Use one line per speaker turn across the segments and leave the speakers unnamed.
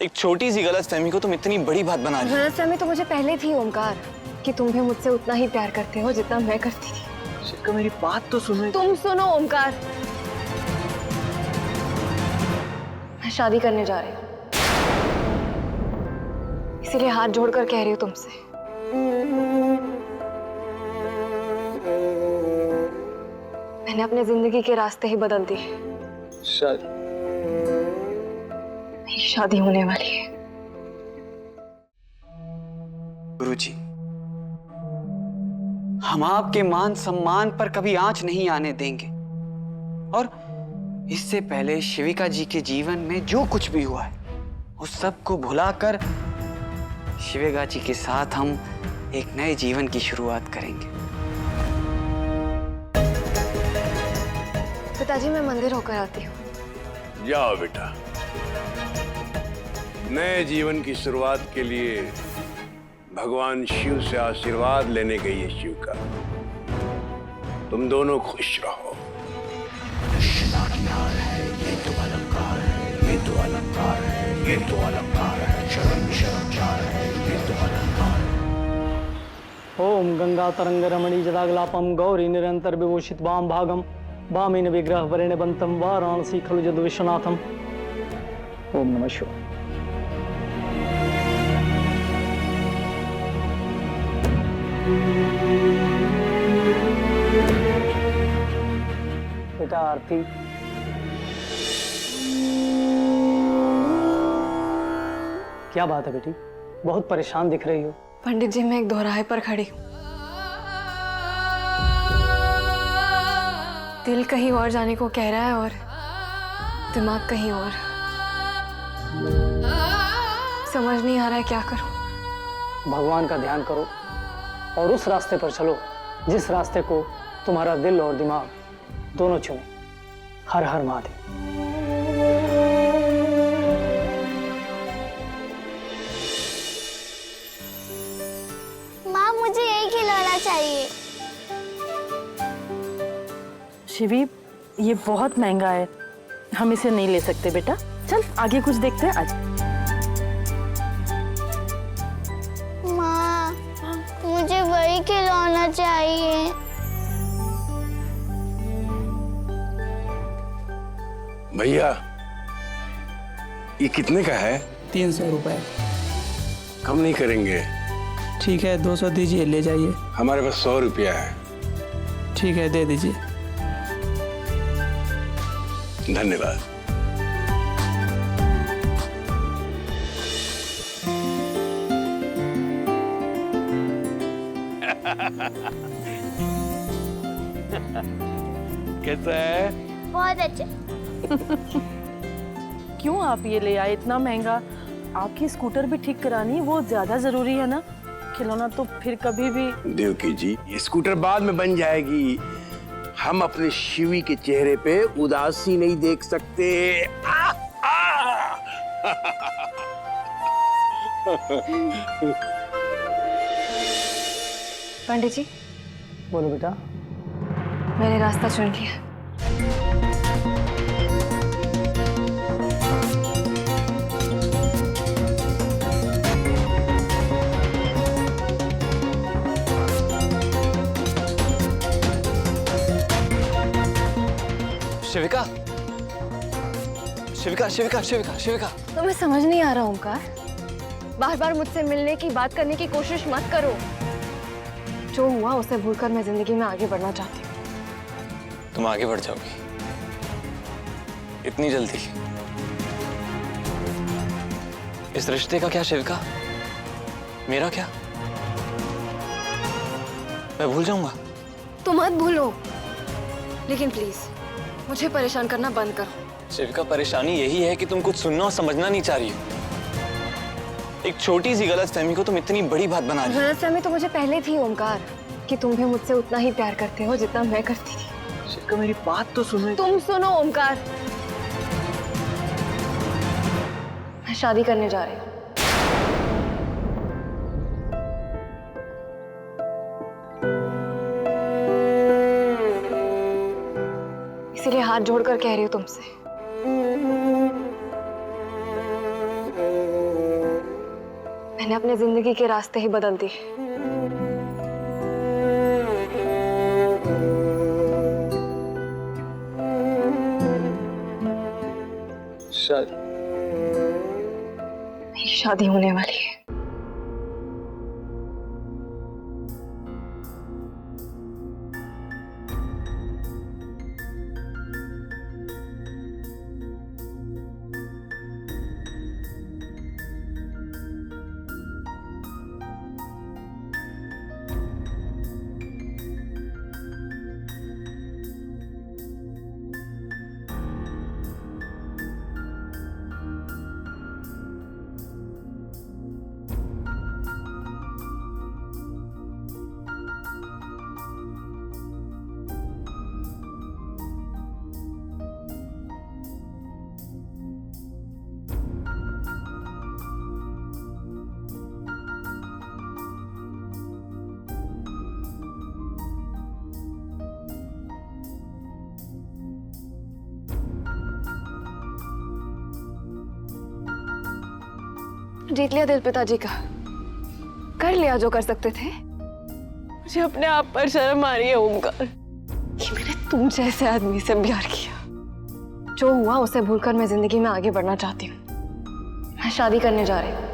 एक छोटी सी गलतफहमी को तुम इतनी बड़ी बात बना रही हो।
गलतफहमी तो मुझे पहले थी ओमकार, कि तुम भी मुझसे उतना ही प्यार करते हो जितना मैं करती थी।
शिल्पा मेरी बात तो सुनो।
तुम सुनो ओमकार, मैं शादी करने जा रही हूँ, इसीलिए हाथ जोड़कर कह रही हूँ तुमसे। मैंने अपने जिंदगी के रास्ते ही बदल दिए। मेरी शादी होने वाली है।
गुरुजी, हम आपके मान सम्मान पर कभी आंच नहीं आने देंगे और इससे पहले शिविका जी के जीवन में जो कुछ भी हुआ है उस सब को भुलाकर शिविका जी के साथ हम एक नए जीवन की शुरुआत करेंगे।
पिताजी मैं मंदिर होकर आती हूँ।
जाओ बेटा, नए जीवन की शुरुआत के लिए भगवान शिव से आशीर्वाद लेने गई है शिविका। तुम दोनों खुश रहो। ये तो अलंकार है, ये तो अलंकार है, ये तो अलंकार है, शर्म शर्मचार है, ये तो अलंकार है।
ओम गंगा तरंग रमणी जदागलापम गौरी निरंतर विभूषित वाम भागम वामिन विग्रह वरेण बंतम वाराणसी खलु जद विश्वनाथम। ओम नमः शिवाय। बेटा आरती, क्या बात है बेटी, बहुत परेशान दिख रही हो।
पंडित जी मैं एक दोराहे पर खड़ी हूँ, दिल कहीं और जाने को कह रहा है और दिमाग कहीं और। समझ नहीं आ रहा है क्या करूं।
भगवान का ध्यान करो और उस रास्ते पर चलो जिस रास्ते को तुम्हारा दिल और दिमाग दोनों चुने। हर हर महादेव।
माँ मुझे यही खिलौना चाहिए।
शिवी, ये बहुत महंगा है, हम इसे नहीं ले सकते बेटा। चल आगे कुछ देखते हैं आज।
माँ मुझे वही खिलौना चाहिए।
भैया ये कितने का है?
300 रुपए।
कम नहीं करेंगे?
ठीक है 200 दीजिए, ले जाइए।
हमारे पास 100 रुपया है।
ठीक है दे दीजिए।
धन्यवाद। कैसा है?
बहुत अच्छा।
क्यों आप ये ले आए इतना महंगा? आपकी स्कूटर भी ठीक करानी, वो ज्यादा जरूरी है ना। खिलौना तो फिर कभी भी।
देवकी जी, ये स्कूटर बाद में बन जाएगी। हम अपने शिवी के चेहरे पे उदासी नहीं देख सकते।
पंडित जी
बोलो बेटा।
मैंने रास्ता चुन लिया।
शिविका, शिविका, शिविका, शिविका, शिविका।
तुम्हें समझ नहीं आ रहा ओमकार, बार बार मुझसे मिलने की, बात करने की कोशिश मत करो। जो हुआ उसे भूलकर मैं जिंदगी में आगे बढ़ना चाहती हूँ।
तुम आगे बढ़ जाओगी? इतनी जल्दी? इस रिश्ते का क्या शिविका? मेरा क्या? मैं भूल जाऊंगा?
तुम मत भूलो, लेकिन प्लीज मुझे परेशान करना बंद करो।
शिविका, परेशानी यही है कि तुम कुछ सुनना और समझना नहीं चाह रही हो। एक छोटी सी गलतफहमी को तुम इतनी बड़ी बात बना रही हो।
गलतफहमी तो मुझे पहले थी ओमकार, कि तुम भी मुझसे उतना ही प्यार करते हो जितना मैं करती थी।
शिविका मेरी बात तो सुनो।
तुम सुनो ओमकार, मैं शादी करने जा रही हूँ। इसीलिए हाथ जोड़कर कह रही हूँ तुमसे। मैंने अपने जिंदगी के रास्ते ही बदल दिए। मेरी शादी होने वाली है। जीत लिया दिल पिताजी का, कर लिया जो कर सकते थे। मुझे अपने आप पर शर्म आ रही है ओमकार कि मैंने तुम जैसे आदमी से प्यार किया। जो हुआ उसे भूलकर मैं जिंदगी में आगे बढ़ना चाहती हूँ। मैं शादी करने जा रही हूँ।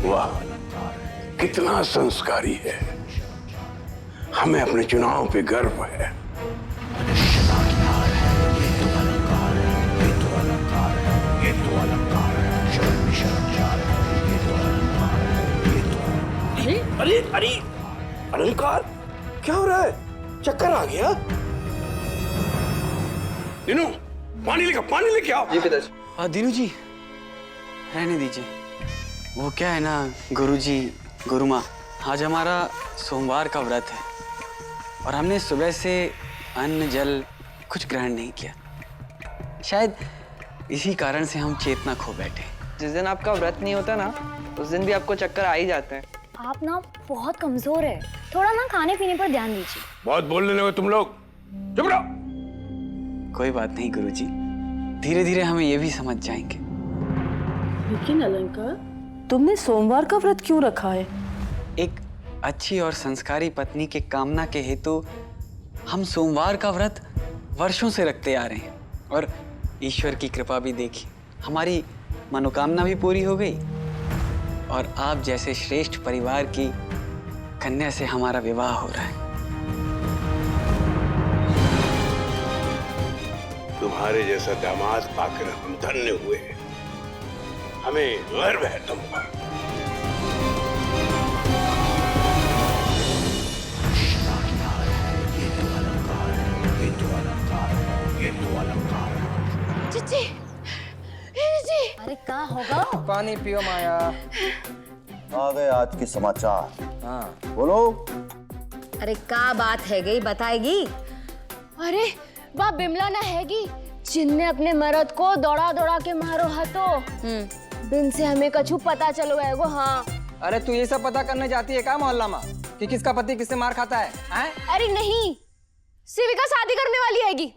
वाह, कितना संस्कारी है। हमें अपने चुनाव पे गर्व है। अरे अरे अलंकार, क्या हो रहा है? चक्कर आ गया? दिनू, पानी लेके आओ।
जी पिताजी। दीनू जी, रहने दीजिए। वो क्या है ना गुरुजी, गुरुमा, आज हमारा सोमवार का व्रत है और हमने सुबह से अन्न जल कुछ ग्रहण नहीं किया। शायद इसी कारण से हम चेतना खो बैठे।
जिस दिन आपका व्रत नहीं होता ना, उस दिन भी आपको चक्कर आ ही जाते हैं।
आप ना बहुत कमजोर है, थोड़ा ना खाने पीने पर ध्यान दीजिए।
बहुत बोलने लगे तुम लोग, चुप रहो।
कोई बात नहीं गुरुजी, धीरे धीरे हमें ये भी समझ जाएंगे।
लेकिन अलंकार, तुमने सोमवार का व्रत क्यों रखा है?
एक अच्छी और संस्कारी पत्नी के कामना के हेतु हम सोमवार का व्रत वर्षों से रखते आ रहे हैं और ईश्वर की कृपा भी देखी, हमारी मनोकामना भी पूरी हो गई और आप जैसे श्रेष्ठ परिवार की कन्या से हमारा विवाह हो रहा है।
तुम्हारे जैसा दामाद पाकर हम धन्य हुए। हमें गर्व है तुम पर।
चिच्ची, जी, अरे कहाँ होगा?
पानी पियो माया।
आ गए आज के समाचार। हाँ बोलो।
अरे का बात है गई, बताएगी?
अरे बाप बिमला ना हैगी जिनने अपने मर्द को दौड़ा दौड़ा के मारो हतो। बिन से हमें कछु पता चलो है वो। हाँ,
अरे तू ये सब पता करने जाती है क्या मोहल्ला में कि किसका पति किससे मार खाता है?
अरे नहीं, शिविका शादी करने वाली हैगी।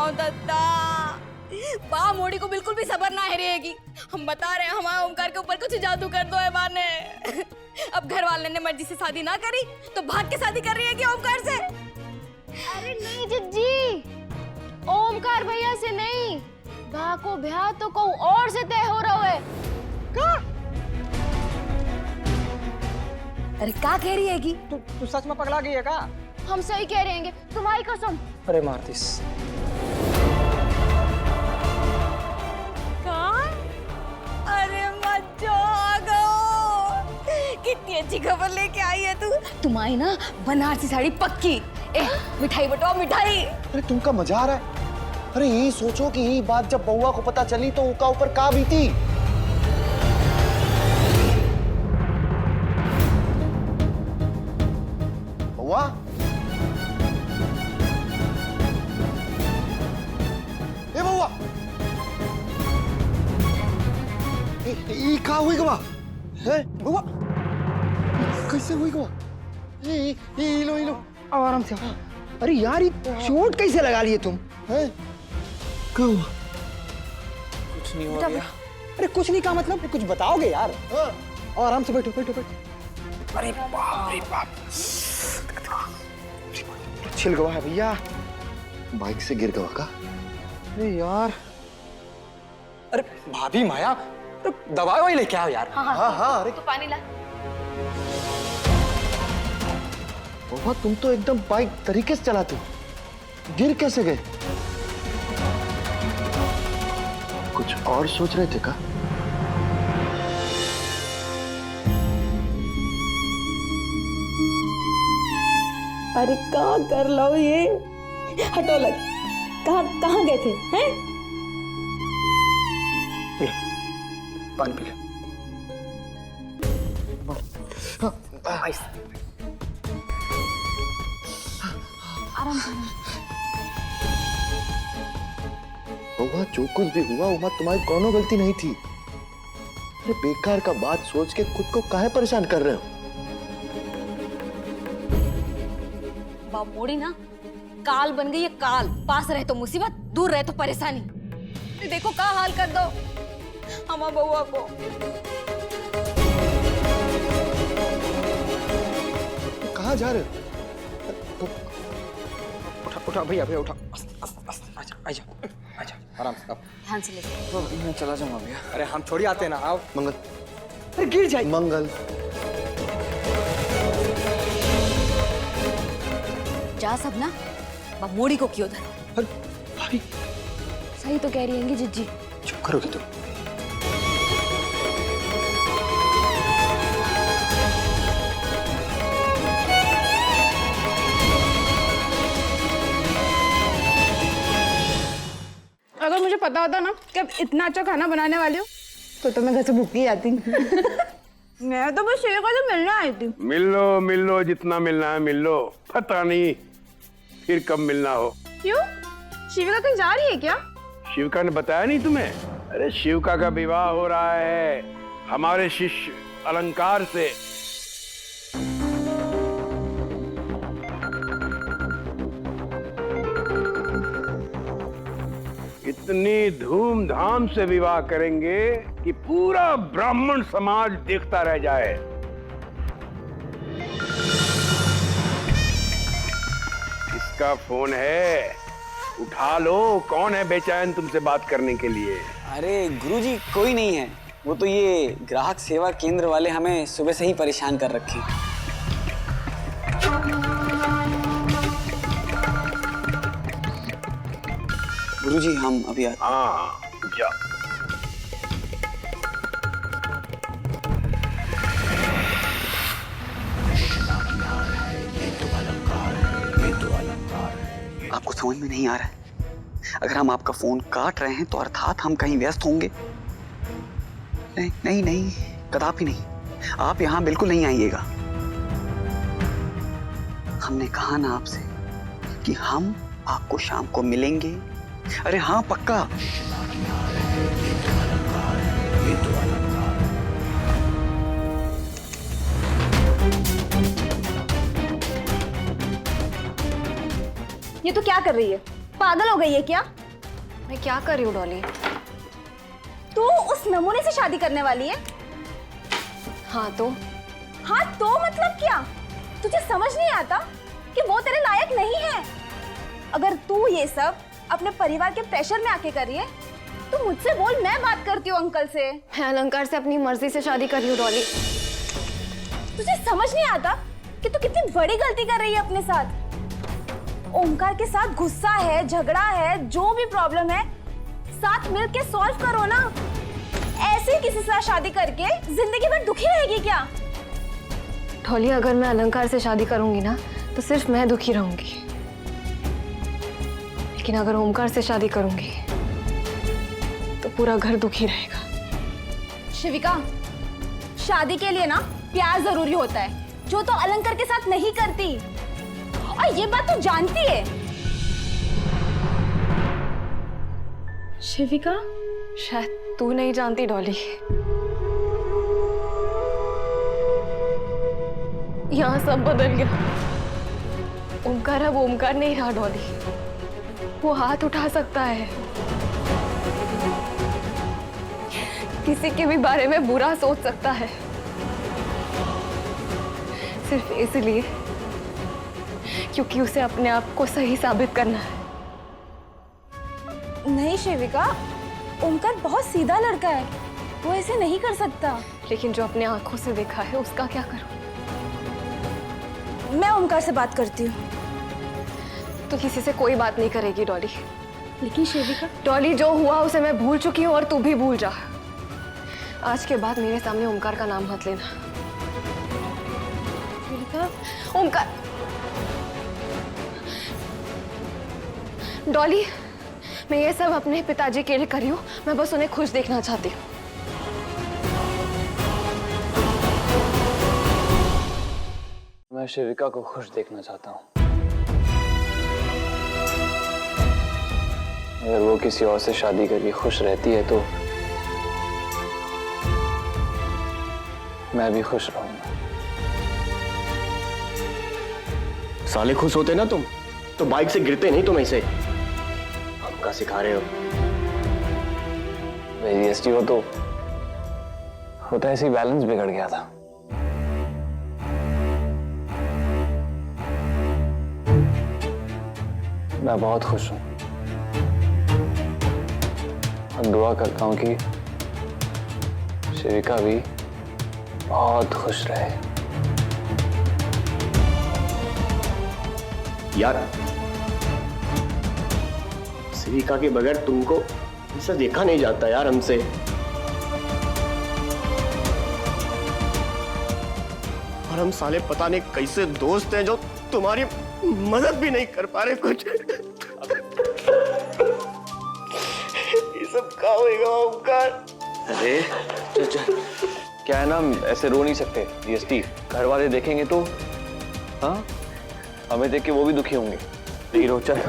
गांव दत्ता। बा मोड़ी को बिल्कुल भी सबर ना है रहेगी। हम बता रहे हैं हमारे ओमकार के ऊपर कुछ जादू कर दो है बा ने। अब घर वाले ने मर्जी से शादी ना करी तो भाग के शादी कर रही है कि ओमकार से?
अरे नहीं जिज्जी, ओमकार भैया से नहीं, बा को ब्याह तो को और से तय हो रहा है।
अरे क्या कह रही है?
तू सच में पगला गई है का?
हम सही कह रहे हैं, तुम्हारी कसम।
अरे मारतीस।
अरे मज्जो आ गो, कितनी अच्छी खबर लेके आई है तू। तुम्हारी ना बनारसी साड़ी पक्की। ए मिठाई बटो मिठाई।
अरे तुमका मजा आ रहा है? अरे यही सोचो कि यही बात जब बउआ को पता चली तो उनका ऊपर का बीती। बउआ, ए बउआ, ई का हुई गवा? है बउआ, कैसे हुई गवा? ई लो
आराम से। अरे यार ये चोट कैसे लगा लिए तुम?
है क्या हुआ?
कुछ नहीं हो गया।
अरे कुछ नहीं, का मतलब कुछ बताओगे यार?
हाँ।
आराम से बैठो बैठो बैठो। अरे बाप छिल गवा है भैया।
बाइक से गिर गवा का?
अरे यार, अरे भाभी माया, अरे दवाई वही लेके आओ यार।
हाँ, अरे
तो पानी ला।
बउआ तुम तो एकदम बाइक तरीके से चलाते हो, गिर कैसे गए? कुछ और सोच रहे थे का?
अरे कहाँ कर लो ये? हटो लग। कहाँ गए थे? हैं?
पानी पी ले।
बउआ जो कुछ भी हुआ उमा तुम्हारी कोनो गलती नहीं थी। अरे बेकार का बात सोच के खुद को काहे परेशान कर रहे हो?
बाप मोड़ी ना काल बन गई है काल। पास रहे तो मुसीबत, दूर रहे तो परेशानी। देखो का हाल कर दो हमारा बउआ को।
कहाँ जा रहे हो?
उठा भैया भैया उठा। आजा आराम से आओ।
ध्यान से लेके।
तो मैं चला जाऊंगा भैया।
अरे हम थोड़ी आते हैं ना, आओ।
मंगल,
अरे गिर जाए।
मंगल
जा सब ना बाप मोड़ी को क्यों धरो?
भाभी
सही तो कह रही हैं जिज्जी।
चुप करोगे तुम?
अगर मुझे पता होता ना कि आप इतना अच्छा खाना बनाने वाले हो तो मैं घर से भूखी जाती। मैं तो बस शिविका से मिलने आई थी।
मिल लो जितना मिलना है मिल लो। पता नहीं फिर कब मिलना हो।
क्यों? शिविका कहीं जा रही है क्या?
शिविका ने बताया नहीं तुम्हें? अरे शिविका का विवाह हो रहा है हमारे शिष्य अलंकार से। इतनी धूमधाम से विवाह करेंगे कि पूरा ब्राह्मण समाज देखता रह जाए। इसका फोन है, उठा लो। कौन है बेचैन तुमसे बात करने के लिए?
अरे गुरुजी कोई नहीं है, वो तो ये ग्राहक सेवा केंद्र वाले हमें सुबह से ही परेशान कर रखे हैं। गुरुजी हम अभी आते हैं।
हाँ जा।
आपको समझ में नहीं आ रहा है? अगर हम आपका फोन काट रहे हैं तो अर्थात हम कहीं व्यस्त होंगे। नहीं नहीं नहीं, कदापि नहीं। आप यहाँ बिल्कुल नहीं आइएगा। हमने कहा ना आपसे कि हम आपको शाम को मिलेंगे। अरे हाँ पक्का।
ये तो क्या कर रही है?
पागल हो गई है क्या?
मैं क्या कर रही हूँ डॉली?
तू उस नमूने से शादी करने वाली है?
हाँ तो?
हाँ तो मतलब क्या? तुझे समझ नहीं आता कि वो तेरे लायक नहीं है? अगर तू ये सब अपने परिवार के प्रेशर में आके कर रही है तो मुझसे बोल, मैं बात करती हूँ अंकल से।
मैं अलंकार से अपनी मर्जी से शादी कर रही हूँ डॉली।
तुझे समझ नहीं आता कि तू कितनी बड़ी गलती कर रही है अपने साथ? ओमकार के साथ गुस्सा है, झगड़ा है, जो भी प्रॉब्लम है साथ मिल के सॉल्व करो ना। ऐसे ही किसी से शादी करके जिंदगी भर दुखी रहेगी क्या?
डॉली, अगर मैं अलंकार से शादी करूंगी ना तो सिर्फ मैं दुखी रहूंगी, लेकिन अगर ओमकार से शादी करूंगी तो पूरा घर दुखी रहेगा।
शिविका, शादी के लिए ना प्यार जरूरी होता है, जो तो अलंकार के साथ नहीं करती, और ये बात तो जानती है।
शिविका, शायद तू नहीं जानती डॉली, यहाँ सब बदल गया। ओमकार अब ओमकार नहीं रहा डॉली, वो हाथ उठा सकता है, किसी के भी बारे में बुरा सोच सकता है, सिर्फ इसलिए क्योंकि उसे अपने आप को सही साबित करना है।
नहीं शिविका, ओमकार बहुत सीधा लड़का है, वो ऐसे नहीं कर सकता।
लेकिन जो अपने आंखों से देखा है उसका क्या करूं?
मैं ओमकार से बात करती हूँ।
तो किसी से कोई बात नहीं करेगी डॉली।
लेकिन शिविका,
डॉली, जो हुआ उसे मैं भूल चुकी हूँ और तू भी भूल जा। आज के बाद मेरे सामने ओमकार का नाम मत लेना।
शिविका,
ओमकार, डॉली, मैं ये सब अपने पिताजी के लिए कर रही हूँ, मैं बस उन्हें खुश देखना चाहती हूँ।
मैं शिविका को खुश देखना चाहता हूँ। अगर वो किसी और से शादी करके खुश रहती है तो मैं भी खुश रहूंगा।
साले खुश होते ना तुम तो बाइक से गिरते नहीं तुम ऐसे। हमका सिखा रहे हो।
जीएसटी हो तो होता ऐसे ही बैलेंस बिगड़ गया था। मैं बहुत खुश हूं और दुआ करता हूं कि शिविका भी बहुत खुश रहे।
यार, शिविका के बगैर तुमको ऐसा देखा नहीं जाता यार हमसे। और हम साले पता नहीं कैसे दोस्त हैं जो तुम्हारी मदद भी नहीं कर पा रहे कुछ। ये सब क्या होएगा ओमकार?
अरे क्या है ना, ऐसे रो नहीं सकते जीएसटी। घर वाले देखेंगे तो हाँ, हमें देख के वो भी दुखी होंगे। नहीं रो, चल।